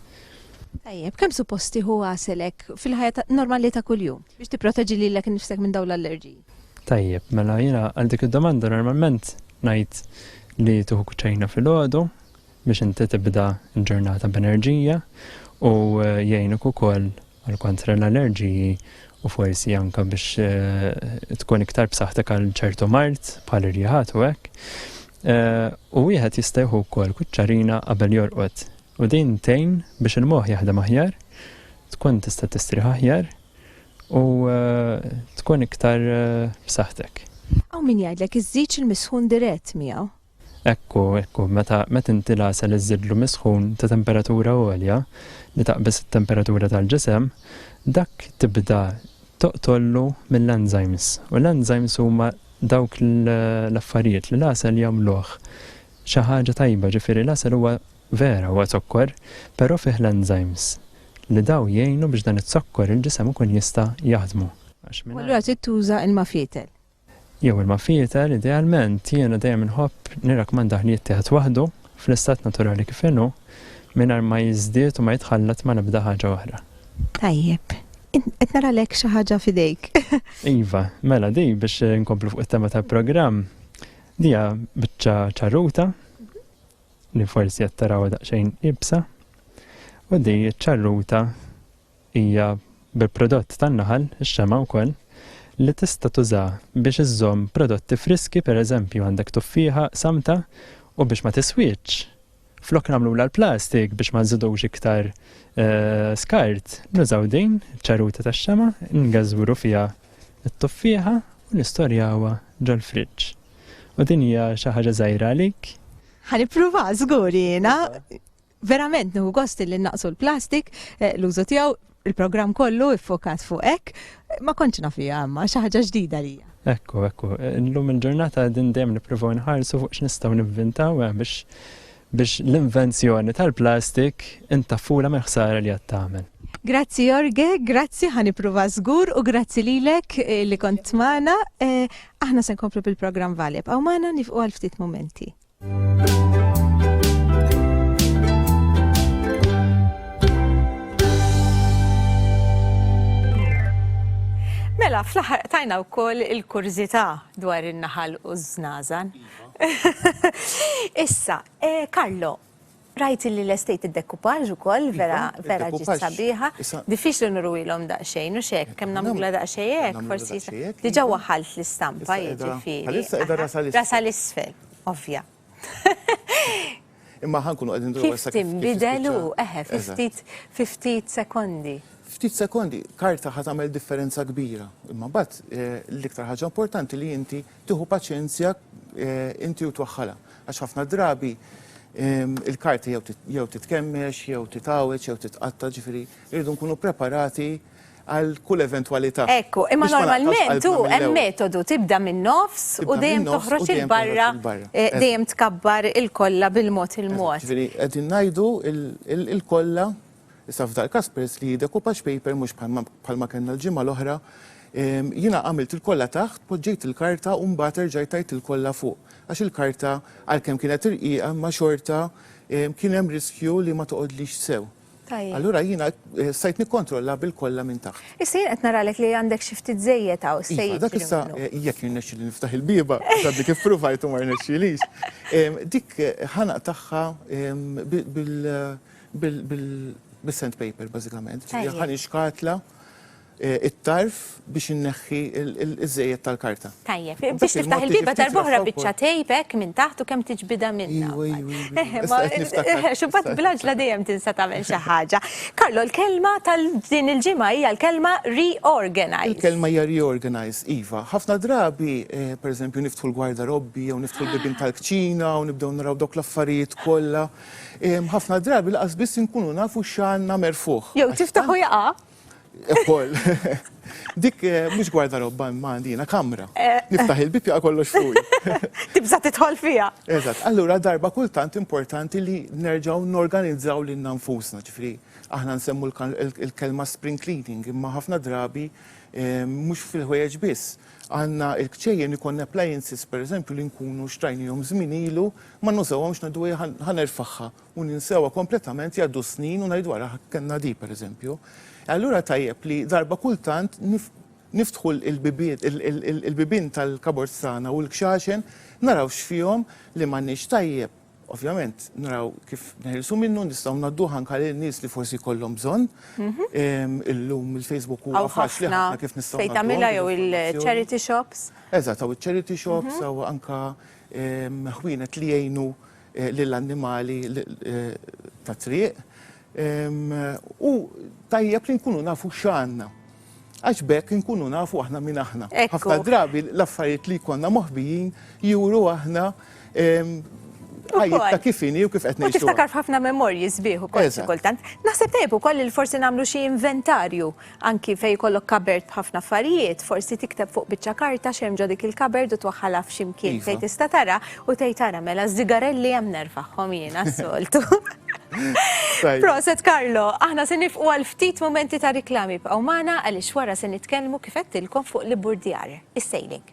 Tajjeb, kemm supposti hu għaselek fil-ħajja normali ta' kuljum biex tipproteġi lilek innifsek minn dawn l-allerġiji? Tajjeb, mela jiena għal dik id-domanda normalment ngħid li tuħu kuċċejna fil-għodu biex inti tibda l-ġurnata b'enerġija u jgħinuk ukoll għal kontra l-allerġiji u forsi anke biex tkun iktar b'saħħtek għal ċertu mart bħal irjaħat u hekk. U wieħed jista' jieħu wkoll kuċċarina qabel jorqod. U din tgħin biex il-moħħ jaħdem aħjar, tkun tista' tistrieħ aħjar u tkun iktar b'saħħtek. Aw min jgħidlek iżżidx il-misħun dirett miegħu. Ekku, meta inti lasel iżidlu misħun ta' temperatura għolja li taqbis it-temperatura tal-ġisem, dak tibda toqtollu mill-enzymes. U l-enzymes huma dawk l-affarijiet li lasel jagħmluh xi ħaġa tajba, ġifieri lasel huwa vera huwa zokkor, però fih l-enzymes li daw jgħinu biex dan it-zokkor il-ġisem ukun jista' jaħdmu. U allura trid tuża il-mafietel. Jew il-mafietel idealment jiena dejjem inħobb nirrakmandah li jittieħed waħdu fl-istat naturali kif inhu mingħajr ma jiżdied u ma jitħallat ma nibda ħaġa oħra. Tajjeb. Qed naralek xi ħaġa f'idejk. Iva, mela di biex nkomplu fuq it-tema tal-programm dija biċċa ċarruta li forsi qed taraw daqsxejn ibsa u di ċarruta hija bil-prodott tan-naħal, ix-xema wkoll, li tista' tuża biex iżżomm prodotti friski, pereżempju għandek tuffieħa samta u biex ma tiswietx. Flok nagħmluha l-plastik biex ma nżidux iktar skart, nużaw din ċaruta tax-xema, ngażwru fiha t-tuffieħa u nistorjawha ġol-friġġ. U din hija xi ħaġa żgħira għalik. Ħanippruva żgur jiena. Verament nieħu gost li naqsu l-plastik, l-użu tiegħu il-programm kollu iffokat fuq hekk, ma kontx naf fiha imma xi ħaġa ġdida lija. Ekku, illum il-ġurnata din dejjem nippruvaw nħarsu fuq x'nistgħu nivvintaw biex l-invenzjoni tal-plastik intaffula mill-ħsara li qed tagħmel. Grazzi Jorge, grazzi ħanippruva żgur u grazzi lilek li kont magħna. Aħna se nkomplu bil-programm Valeb, aw magħna nifqu għal ftit momenti. Mela, fl-aħħar tajna wkoll il-kurzità dwar in-naħal u żnazan. Issa, Karlo, rajt li l-estate id-dekkupaġ ukoll vera ġiet sabiħa. Diffiċli nurwilhom daqsxejn u xek, kemm nagħmluha daqsxejn hekk, forsi diġà waħħalt l-istampa jiġifieri. Rasa l-isfel, ovvja. Imma ħankunu qegħdin dwar kif tinbidelu, 50 sekondi. Ftit sekondi, karta ħat għamel differenza kbira. Imma bat, l-iktar ħaġa importanti li inti tuħu paċenzja inti u twaħħala. Għax ħafna drabi il-karta jew titkemmex, jew titaweċ, jew titqatta, ġifiri, irridu nkunu preparati għal kull eventualità. Ekku, imma normalment tu hemm metodu tibda minn nofs u dejjem toħroġ il-barra, dejjem tkabbar il-kolla bil-mod il-mod. Ġifiri, qegħdin ngħidu il-kolla. Issa f'dal Kaspers li decoupage paper mhux bħalma kellna l-ġimgħa l-oħra, jiena għamilt il-kolla taħt, poġġejt il-karta u mbagħad rġajt il-kolla fuq. Għax il-karta għalkemm kienet irqiqa ma xorta kien hemm riskju li ma toqgħodlix sew. Allura jiena sajt nikkontrolla bil-kolla minn taħt. Issa jien qed naralek li għandek xi ftit żejjed hawn sejjed. Dak issa jekk jirnexxi li niftaħ il-biba, sabbi kif pruvajtu ma rnexxilix. Dik ħanaq tagħha bil-sandpaper, bażikament. Ħan ixkatla it-tarf biex inneħħi iż-żejjed tal-karta. Tajjeb, biex tiftaħ il-biba darbohra biċċa tejpek minn taħt u kemm tiġbida minnha. Xubbat bil-għaġla dejjem tinsa tagħmel xi ħaġa. Karlo, l-kelma tal-din il-ġimgħa hija l-kelma reorganize. Il-kelma hija reorganize, iva. Ħafna drabi, pereżempju, niftħu l-gwardarobbi jew niftħu l-bibin tal-kċina u nibdew naraw dawk l-affarijiet kollha. Ħafna drabi laqas biss inkunu nafu x'għandna merfuħ. Jew tiftaħu jaqa'. Ukoll. Dik mhux gwardarobba imma għandina kamra. Niftaħ il-bib jaqa' kollox fuq. Tibża tidħol fiha. Eżatt. Allura darba kultant importanti li nerġgħu norganizzaw lil nfusna, ġifri aħna nsemmu l-kelma spring cleaning, imma ħafna drabi mhux fil-ħwejjeġ biss. Għandna l-kċejjen ikun appliances, pereżempju, li nkunu xtrajnihom żmien ilu ma nużawhomx ngħidu ħanerfaħħa u ninsewha kompletament jgħaddu snin u ngħidu wara kellna di pereżempju. Allura tajjeb li darba kultant niftħu il-bibien tal-kabord tagħna u l-kxaxen naraw x'fihom li m'għandniex tajjeb. Ovvjament, naraw kif neħilsu minnu nistgħu nadduh anke lin-nies li forsi jkollhom bżonn. Illum il-Facebook huwa faċli ħafna kif nistgħu fejn tagħmilha jew il-charity shops. Eżatt, hawn il-charity shops jew anke ħwienet li jgħinu lill-annimali ta' triq. U tajjeb li nkunu nafu x'għandna. Għax bekk nkunu nafu aħna minn aħna. Ħafna drabi l-affarijiet li konna moħbijin juru aħna ħajjibta kif inhi u kif qed U ngħixu. tiftakar f'ħafna memorji sbieħ ukoll xi Eżatt. kultant. Naħseb tajb ukoll li forsi nagħmlu xi inventarju anki fejn jkollok kabert b'ħafna affarijiet, forsi tikteb fuq biċċa karta x'hemm ġo dik il-kabert u twaħħalha f'ximkien Iva. fejn tista' tara u tgħid tara mela żigarelli hemm nerfaħhom jiena s-soltu. Tajb. Proset Karlo, aħna se nifqu għal ftit momenti ta' riklami b'għaw magħna għaliex wara se nitkellmu kif qedtilkom fuq l-Burdjar, is-sailing.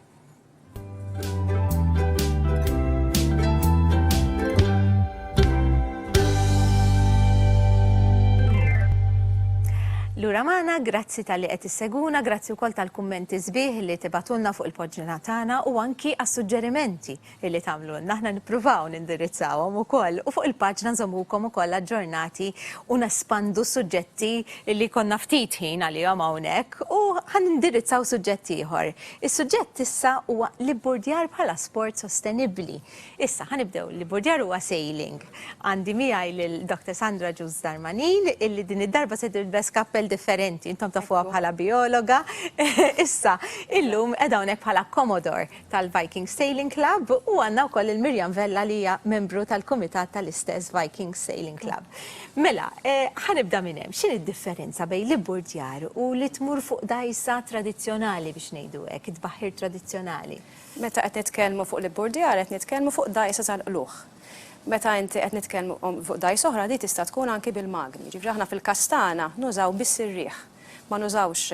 Lura Mana, grazzi tal-li qed isseguna, grazzi wkoll tal-kummenti sbieħ li tibatulna fuq il-poġġina tagħna u anki għas-suġġerimenti li tagħmlulna. Aħna nippruvaw nindirizzawhom ukoll u fuq il-paġna nżommukom ukoll aġġornati u nespandu suġġetti li konna ftit ħin għalihom hawnhekk u ħanindirizzaw suġġett ieħor. Is-suġġett issa huwa l-Burdjar bħala sport sostenibbli. Issa ħanibdew l-Burdjar huwa sailing. Għandi miegħi lil Dr. Sandra Ġuż Darmanin illi din id-darba se tilbes kappell differenti, intom tafuha bħala biologa. Issa, illum edha hawnhekk bħala Commodore tal-Viking Sailing Club u għandna wkoll il-Mirjam Vella li hija membru tal-Kumitat tal-istess Viking Sailing Club. Mela, ħanibda minn hemm. X'inhi d-differenza bejn l-Burdjar u li tmur fuq dajsa tradizzjonali biex ngħidu hekk, it-baħħir tradizzjonali? Meta qed nitkellmu fuq l-Burdjar qed nitkellmu fuq dajsa tal-qluħ. Meta inti qed nitkellmu fuq dajs oħra di tista' tkun anki bil-magni. Ġifri aħna fil-kastana nużaw biss ir-riħ, ma nużawx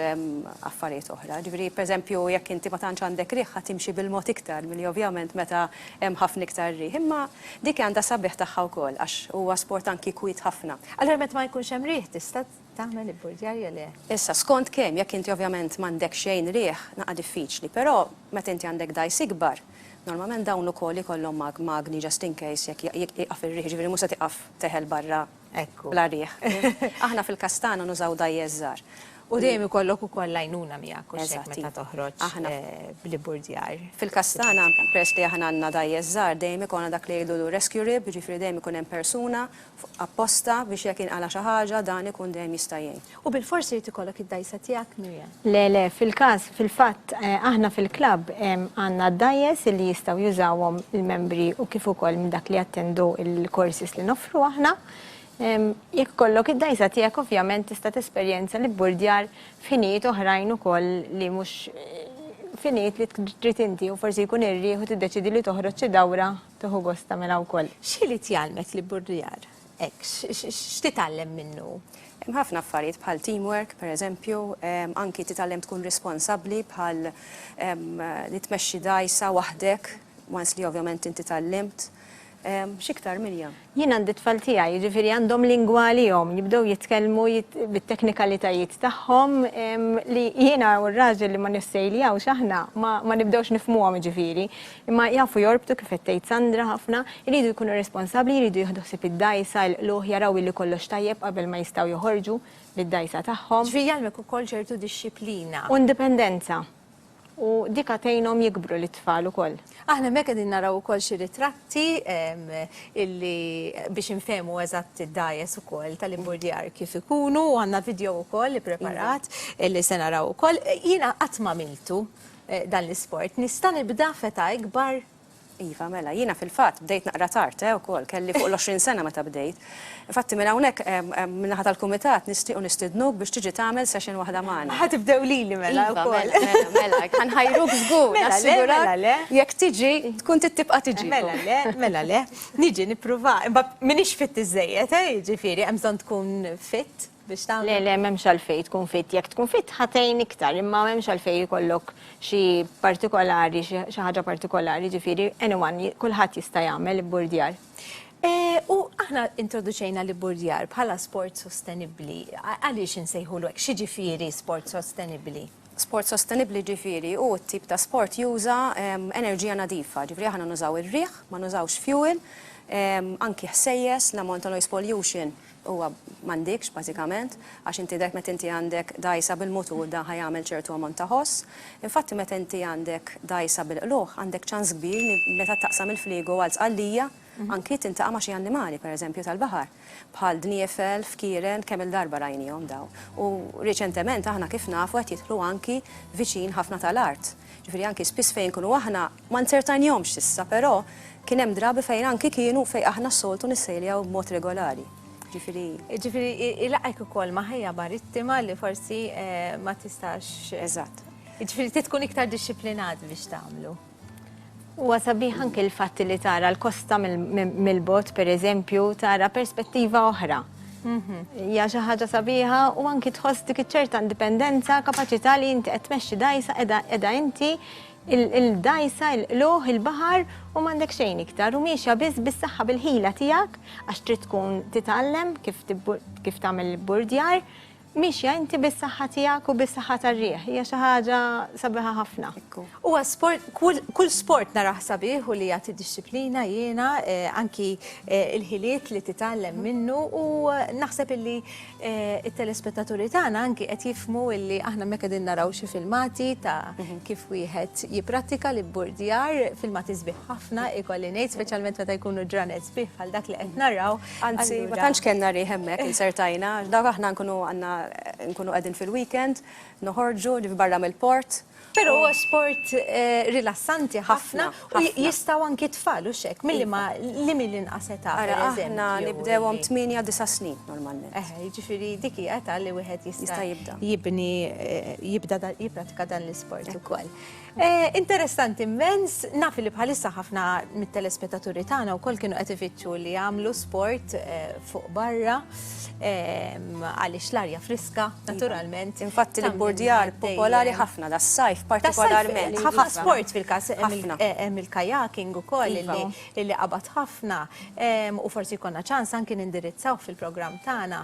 affarijiet oħra. Ġifri pereżempju jekk inti ma tantx għandek riħ ħad timxi bil-mod iktar milli ovvjament meta hemm ħafna iktar riħ. Imma dik għandha sabiħ tagħha wkoll għax huwa sport anki kwiet ħafna. Allura meta ma jkunx hemm riħ tista' tagħmel il-Burdjar jew le? Issa skont kemm jekk inti ovvjament m'għandek xejn riħ naqa' diffiċli, però meta inti għandek dajs ikbar normalment dawn ukoll ikollhom magni just in case jekk iqaf ir-riħ, ġifieri mhux se tiqaf teħel barra bla riħ. Aħna fil-kastana nużaw dajjeż żgħar. U dejjem ikollok ukoll għajnuna miegħek u xek Eżatt, meta toħroġ aħna. bl-Burdjar. Fil-kastana peress li aħna għandna dajjeż żgħar dejjem ikollna dak li jgħidu rescue rib, ġifieri dejjem ikun hemm persuna apposta biex jekk inqala xi ħaġa dan ikun dejjem jista' jgħin. U bil-forsi jrid ikollok id-dajsa tiegħek Mirjam. Le, fil-fatt, aħna fil-klab għanna d-dajes li jistaw jużawhom il-membri u kif ukoll minn dak li attendu il-korsis li nofru aħna. Jekk kollok id-dajsa tiegħek ovvjament tista' tesperjenza li Burdjar finijiet oħrajn ukoll li mhux finijiet li trid inti u forsi jkun irrieħ u tiddeċidi li toħroġ xi dawra tieħu gost tagħmilha wkoll. Xi li tjallmek li Burdjar? Hekk, x'titgħallem minnu? Hemm ħafna affarijiet bħal teamwork, pereżempju, anki titgħallem tkun responsabbli bħal li tmexxi dajsa waħdek, once li ovvjament inti tallimt. X'iktar Mirjam? Jien għandi tfal tiegħi, jiġifieri għandhom lingwa għalihom, jibdew jitkellmu bit-teknikalitajiet tagħhom li jiena u r-raġel li ma nissejlijawx aħna ma nibdewx nifhmuhom jiġifieri. Imma jafu jorbtu kif qed tgħid Sandra ħafna, jridu jkunu responsabbli, jridu jieħdu ħsieb id-dajsa l-qluħ jaraw li kollox tajjeb qabel ma jistgħu joħorġu bid-dajsa tagħhom. Ġifieri jgħalmek ukoll ċertu dixxilpina. U indipendenza. U dik għatejnhom jikbru l-tfal ukoll. Aħna mek qegħdin naraw ukoll xi ritratti illi biex infehmu eżatt id-dajes ukoll tal-Burdjar kif ikunu u għandna video ukoll li preparat li se naraw ukoll. Jiena qatt ma miltu dan l-isport. Nista' nibda feta ikbar. Iva, mela, jiena fil-fatt bdejt naqra tard ukoll, kelli fuq l-20 sena meta bdejt. Infatti minn hawnhekk minnaħa tal-kumitat nistiequ nistidnuk biex tiġi tagħmel session waħda magħna. Ħatibdew lili mela Iva, wkoll. mela, ħanħajruk żgur, Mela le, nassigurak mela le. jekk tiġi tkun tibqa' tiġi. Mela le, niġi nippruva. Minix fit iżejjed, jiġifieri hemm bżonn tkun fit biex tagħmel. Le, m'hemmx għalfejn tkun fit. Jekk tkun fit ħatejn iktar, imma m'hemmx għalfejn jkollok xi partikolari, xi ħaġa partikolari, ġifieri anyone, kulħadd jista' jagħmel Burdjar. U aħna introduċejna li Burdjar bħala sport sostenibbli. Għaliex insejħulu hekk? Xi ġifieri sport sostenibbli? Sport sostenibbli ġifieri u t-tip ta' sport juża enerġija nadifa. Ġifieri aħna nużaw ir-riħ, ma nużawx fuel, anki ħsejjes, l-ammont ta' noise pollution huwa m'għandekx bażikament, għax inti dek meta inti għandek dajsa bil-mutur da ħajamel ċertu ammont ta' ħoss. Infatti meta inti għandek dajsa bil-qluħ, għandek ċans kbir li meta taqsam il-fliegu għal tqallija, anki tintaqa' ma' xi annimali pereżempju tal-baħar, bħal dniefel, fkieren, kemm il-darba rajnihom daw. U riċentement aħna kif nafu qed jidħlu anki viċin ħafna tal-art. Ġifieri anki spiss fejn kunu aħna ma nsertanjhomx issa, però kien hemm drabi fejn anki kienu fejn aħna s-soltu nissejljaw b'mod regolari. Ġifiri, il-laqajk ukoll ma' ħajja marittima li forsi ma tistax. Eżatt. Ġifiri, tkun iktar disciplinat biex tagħmlu. Huwa sabiħ anke l-fatti li tara l-kosta mill-bot, per eżempju, tara perspettiva oħra. Hija xi ħaġa sabiħa u anki tħoss dik iċ-ċerta indipendenza, kapaċità li inti qed tmexxi dajsa qiegħda inti il-dajsa, il-loħ, il-baħar u m'għandek xejn iktar u miexja biss bis-saħħa bil-ħila tiegħek għax trid tkun titgħallem kif tagħmel burdjar, miexja inti bis-saħħa tiegħek u bis-saħħa tar-rieħ. Hija xi ħaġa sabiħa ħafna. Huwa sport, kull sport naraħ sabiħ u li jagħti disċiplina jiena anki il-ħiliet li titgħallem minnu u naħseb illi it-telespettaturi tagħna anki qed jifhmu illi aħna mek qegħdin naraw xi filmati ta' kif wieħed jipprattika li burdjar filmati sbieħ ħafna ikolli ngħid speċjalment meta jkunu ġranet sbieħ bħal dak li qed naraw. Anzi, ma tantx kellna rieħ hemmhekk insertajna, dak aħna nkunu qegħdin fil-weekend, noħorġu li barra mill-port. Però huwa sport rilassanti ħafna u jistgħu anki tfal u xek mill-inqas età. Aħna nibdewhom 8-9 snin normalment. Jiġifieri dik hija età li wieħed jista' jibni jippratika dan l-isport ukoll. Interessanti immens, naf li bħalissa ħafna mit-telespettaturi tagħna wkoll kienu qed ifittxu li jagħmlu sport fuq barra għaliex l-arja friska, naturalment. Infatti l-burdjar popolari ħafna das-sajf partikolarment. Ħafna sport fil-każ hemm il-kajaking ukoll li qabad ħafna u forsi jkollna ċans anke nindirizzaw fil-programm tagħna.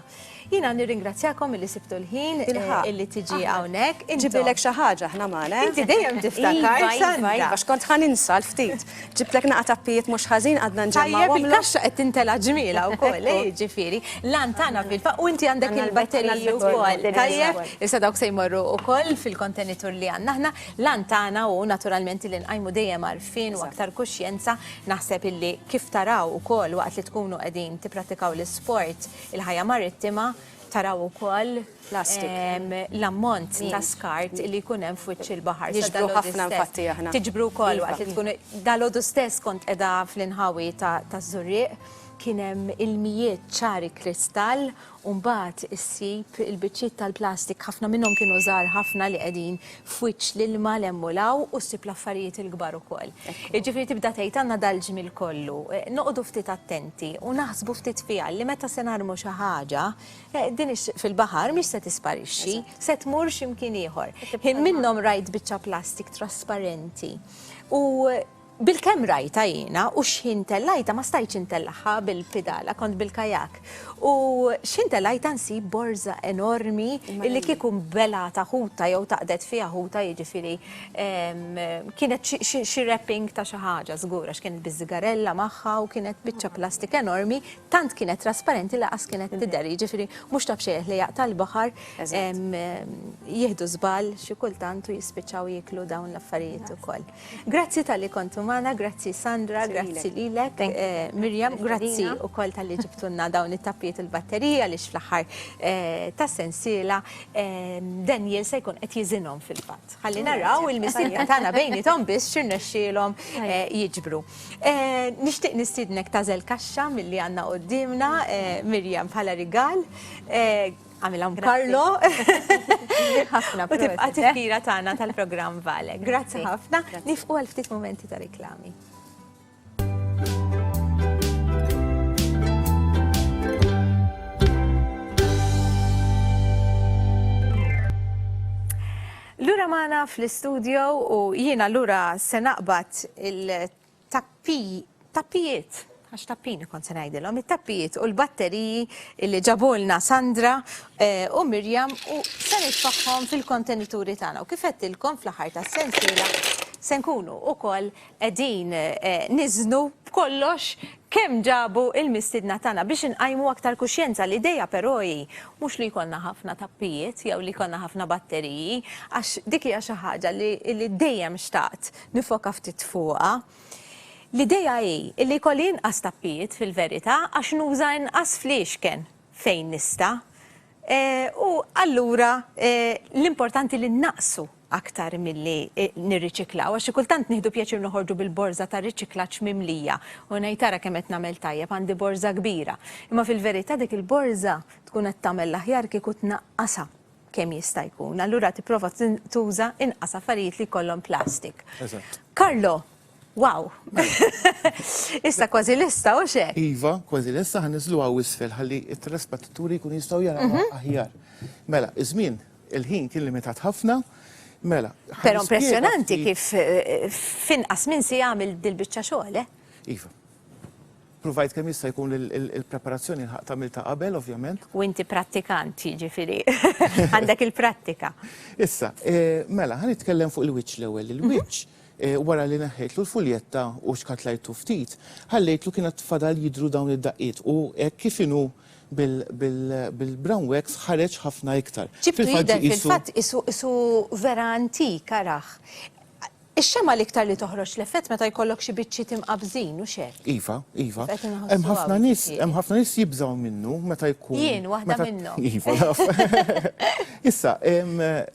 Jiena nirringrazzjakom illi sibtu l-ħin illi tiġi hawnhekk. Ġibilek xi ħaġa aħna magħna. Inti dejjem tiftakar Sandra. Għax kont ħaninsa l-ftit. Ġiblek naqa' tappijiet mhux ħażin għadna nġemmawhom. Tajjeb il-kaxxa qed tintela ġmiela wkoll, ġifieri. Lan tagħna fil-faq u inti għandek il-batteriji wkoll. Tajjeb, issa dawk se jmorru wkoll fil-kontenitur li għandna aħna. Lan tagħna u naturalment li nqajmu dejjem għarfien u aktar kuxjenza naħseb illi kif taraw ukoll waqt li tkunu qegħdin tippratikaw l-isport il-ħajja marittima taraw ukoll l-ammont ta' skart li jkun hemm f'wiċċ il-baħar. Jiġbru ħafna infatti aħna. Tiġbru wkoll waqt li tkun dalodu stess kont qiegħda fl-inħawi ta' Żurrieq kien hemm il-mijiet ċari kristall u mbagħad issib il-biċċiet tal-plastik ħafna minnhom kienu żgħar ħafna li qegħdin f'wiċċ l-ilma lemmulaw u ssib l-affarijiet il-kbar ukoll. Jiġifieri tibda tgħid għandna dal-ġmil kollu, noqogħdu ftit attenti u naħsbu ftit fiha li meta se narmu xi ħaġa din fil-baħar mhix se tisparixxi, se tmur x'imkien ieħor. Minnhom rajt biċċa plastik trasparenti u bil-kem rajta jiena u x'intellajta ma stajtx intellaħħa bil-pidala, kont bil-kajak. U x'intellajta nsib borza enormi illi kieku belata ħuta jew taqdet fiha ħuta jiġifieri kienet xi wrapping ta' xi ħaġa żgur għax kienet biż-żigarella magħha u kienet biċċa plastik enormi, tant kienet trasparenti laqas kienet tidher, jiġifieri mhux taf xejn li jaqta' l-baħar jieħdu żball xi kultant u jispiċċaw jieklu dawn l-affarijiet ukoll. Grazzi tal-li kontu magħna, grazzi Sandra, grazzi lilek, Mirjam, grazzi ukoll tal-li ġibtunna dawn it-tappijiet il-batterija li fl-aħħar tas-sensiela Daniel se jkun qed jiżinhom fil-fatt. Ħalli naraw il-mistidja tagħna bejnietom biss x'irnexxielhom jiġbru. Nixtieq nistiednek tażel kaxxa milli għandna qudiemna Mirjam bħala rigal. Għamilhom Karlo. U tibqa' tifkira tagħna tal-programm Vale. Grazzi ħafna. Nifqu għal ftit momenti ta' riklami. Lura magħna fl-istudio u jiena lura se naqbad il-tappijiet. Għax tappini kont se ngħidilhom, it-tappijiet u l-batteriji li ġabulna Sandra u Mirjam u se nitfaħħom fil-kontenituri tagħna. U kif qedtilkom fl-aħħar tas-sensiela se nkunu wkoll qegħdin niżnu b'kollox kemm ġabu il-mistidna tagħna biex inqajmu aktar kuxjenza l-idea però hi mhux li jkollna ħafna tappijiet jew li jkollna ħafna batteriji għax dik hija xi ħaġa li dejjem xtaqt nifoka ftit fuqha. L-ideja hi li jkolli inqas tappijiet fil-verità għax nuża inqas fliexken fejn nista' u allura l-importanti li naqsu aktar milli nirriċiklaw. Għax kultant nieħdu pjaċir noħorġu bil-borza ta' riċiklaġġ mimlija u ngħid tara kemm qed nagħmel tajjeb għandi borza kbira. Imma fil-verità dik il-borza tkun qed tagħmel l-aħjar kieku tnaqqasha kemm jista' jkun. Allura tipprova tuża inqas affarijiet li jkollhom plastik. Eżatt. Carlo, wow! Issa kważi lista u xek? Iva, kważi lissa ħanniżlu għaw isfel ħalli it-traspattaturi kun jistgħu jaraw aħjar. Mela, iż-żmien il-ħin kien limitat ħafna, mela. Però impressjonanti kif finqas minn si jagħmel dil-biċċa xogħol, Iva. Provajt kemm jista' jkun il-preparazzjoni tagħmilta qabel, ovvjament. U inti prattikanti, ġifieri, għandek il-prattika. Issa, mela, ħanitkellem fuq il-wiċċ l-ewwel. Il-wiċċ wara li neħħejtlu l-fuljetta u xkatlajtu ftit, ħallejtlu kienet fadal jidru dawn id-daqqiet u hekk kif inhu bil-brown wax ħareġ ħafna iktar. ċibtu jidher fil-fatt isu vera antika raħ. Ix-xema l-iktar li toħroġ l-effett meta jkollok xi biċċiet imqabżin u xek. Iva. F'qed inħossu Hemm ħafna nies jibżgħu minnu meta jkun. Jien waħda minnhom. Iva. Issa,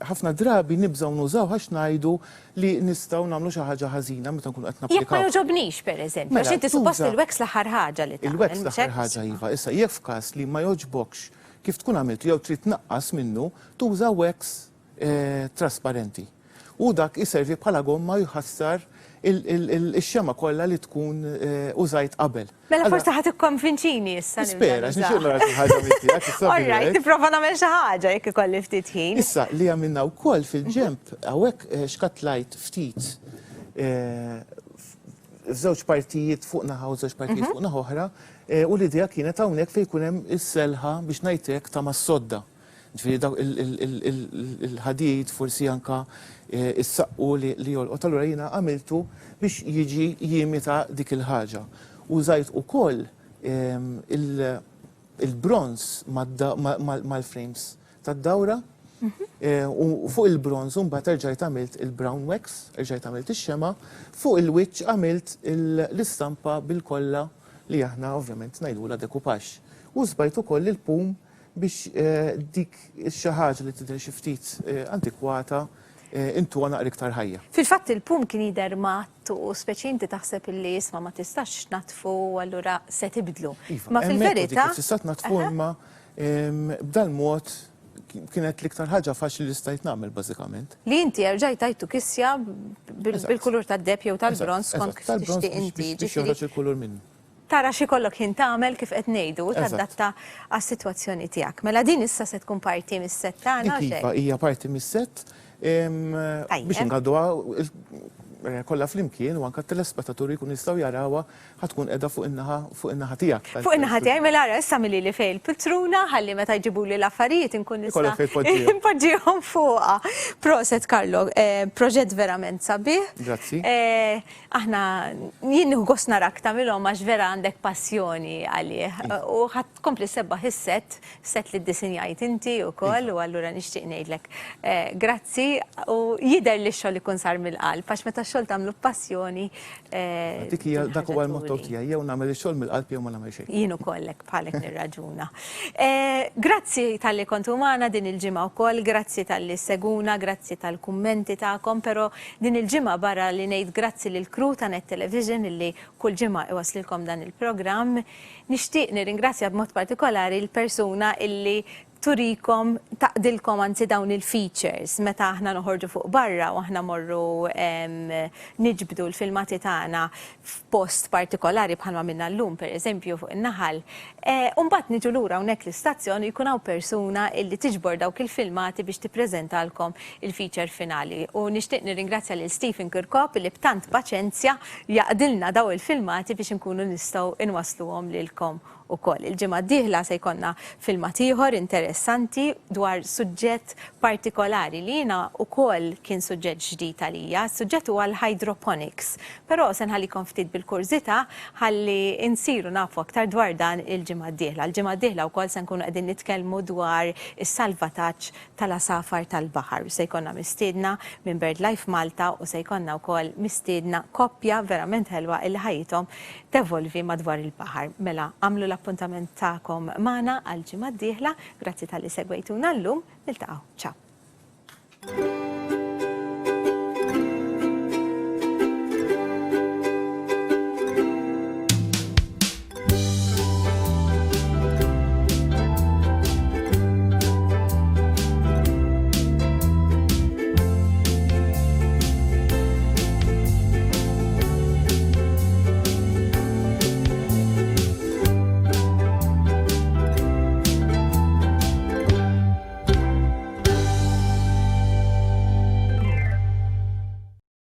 ħafna drabi nibżgħu nużaw għax ngħidu li nistgħu nagħmlu xi ħaġa ħażina meta nkunu qed Jekk ma napplikaw. joġobnix pereżempju, għax inti suppost il-wax l-aħħar ħaġa li tagħmel. Il-wax l-aħħar ħaġa iva. Issa jekk f'każ li ma joġbokx kif tkun għamiltu jew trid tnaqqas minnu, tuża wax trasparenti. U dak iservi bħala gomma jħassar il-xema kollha li tkun użajt qabel. Mela forsi ħadd ikkonvinċini issa. Nispera, x'nixtieq nara xi ħaġa mittijak. Alright, tipprova nagħmel xi ħaġa jekk ikolli ftit ħin. Issa li għamilna wkoll fil-ġemp hawnhekk xkatlajt ftit żewġ partijiet fuq naħa u żewġ partijiet fuq naħa oħra u l-idea kienet hawnhekk fejn jkun hemm is-selħa biex ngħidlek ta' mas-sodda. Ġifieri daw il-ħadid forsi anka is-saqqu li jolqot. Allura jiena għamiltu biex jiġi jimita dik il-ħaġa. Użajt ukoll il-bronz mal-frames tad-dawra u fuq il-bronz mbagħad erġajt għamilt il-brown wax, erġajt għamilt ix-xema, fuq il-wiċċ għamilt l-istampa bil-kollha li aħna ovvjament ngħidula dekupax. U żbajt ukoll il-pum biex dik xi ħaġa li tidher xi ftit antikwata intu naqra iktar ħajja. Fil-fatt il-pum kien jidher matt u speċi inti taħseb illi isma' ma tistax natfu allura se tibdlu. Ma fil-verità tista' natfu imma b'dan mod kienet l-iktar ħaġa faċli li stajt nagħmel bażikament. Li inti erġajt tajtu kissja bil-kulur tad-deb jew tal-bronz kont kif tixtieq inti. Biex joħroġ il-kulur minnu. Tara xi kollok ħin tagħmel kif qed ngħidu u tadatta għas-sitwazzjoni tiegħek. Mela din issa se tkun parti mis-sett tagħna Iva, hija parti mis-sett biex ingadduha kollha flimkien u anke t-telespettaturi jkun jistgħu jarawha ħatkun qiegħda fuq in-naħa tiegħek. Fuq in-naħa tiegħi mela ara issa milli li fejn il-pitruna ħalli meta jġibuli l-affarijiet inkun nista' impoġġihom fuqha. Proset Carlo, proġett verament sabiħ. Grazzi. Aħna jien nieħu gost narak tagħmilhom għax vera għandek passjoni għalih u ħadd tkompli sebbaħ is-set li ddisinjajt inti wkoll u allura nixtieq ngħidlek grazzi u jidher li x-xogħol ikun sar mill-qalb għax meta x-xogħol tagħmlu b'passjoni. Dik hija dak huwa l-motto tiegħi jew nagħmel ix-xogħol mill-qalb jew ma nagħmel xejn. Jien ukollek bħalek nirraġuna. Grazzi tal-li kontu magħna din il-ġimgħa wkoll, grazzi tal-li seguna, grazzi tal-kummenti tagħkom, però din il-ġimgħa barra li ngħid grazzi lil crew ta' Net Television illi kull ġimgħa iwaslilkom dan il-programm. Nixtieq nirringrazzja b'mod partikolari l-persuna illi turikom taqdilkom anzi dawn il-features meta aħna noħorġu fuq barra u aħna morru niġbdu l-filmati tagħna f'post partikolari bħalma minna llum pereżempju fuq in-naħal. Mbagħad niġu lura hawnhekk l-istazzjon jkun hawn persuna illi tiġbor dawk il-filmati biex tippreżentalkom il-feature finali. U nixtieq nirringrazzja lil Stephen Kirkop li b'tant paċenzja jaqdilna daw il-filmati biex inkunu nistgħu inwasluhom lilkom ukoll. Il-ġimgħa d-dieħla se jkollna filmat ieħor interessanti dwar suġġett partikolari li jiena wkoll kien suġġett ġdid għalija. Suġġett huwa l-hydroponics. Però se nħallikom ftit bil-kurżità ħalli insiru nafu aktar dwar dan il-ġimgħa d-dieħla. Il-ġimgħa d-dieħla wkoll se nkunu qegħdin nitkellmu dwar is-salvataġġ tal-asafar tal-baħar. Se jkollna mistiedna minn BirdLife Malta u se jkollna wkoll mistiedna koppja verament ħelwa il ħajjithom tevolvi madwar il-baħar. Mela għamlu l-appuntament tagħkom magħna għal ġimgħa d-dieħla. Grazzi tal-li segwejtuna llum. Niltaqgħu. Ciao.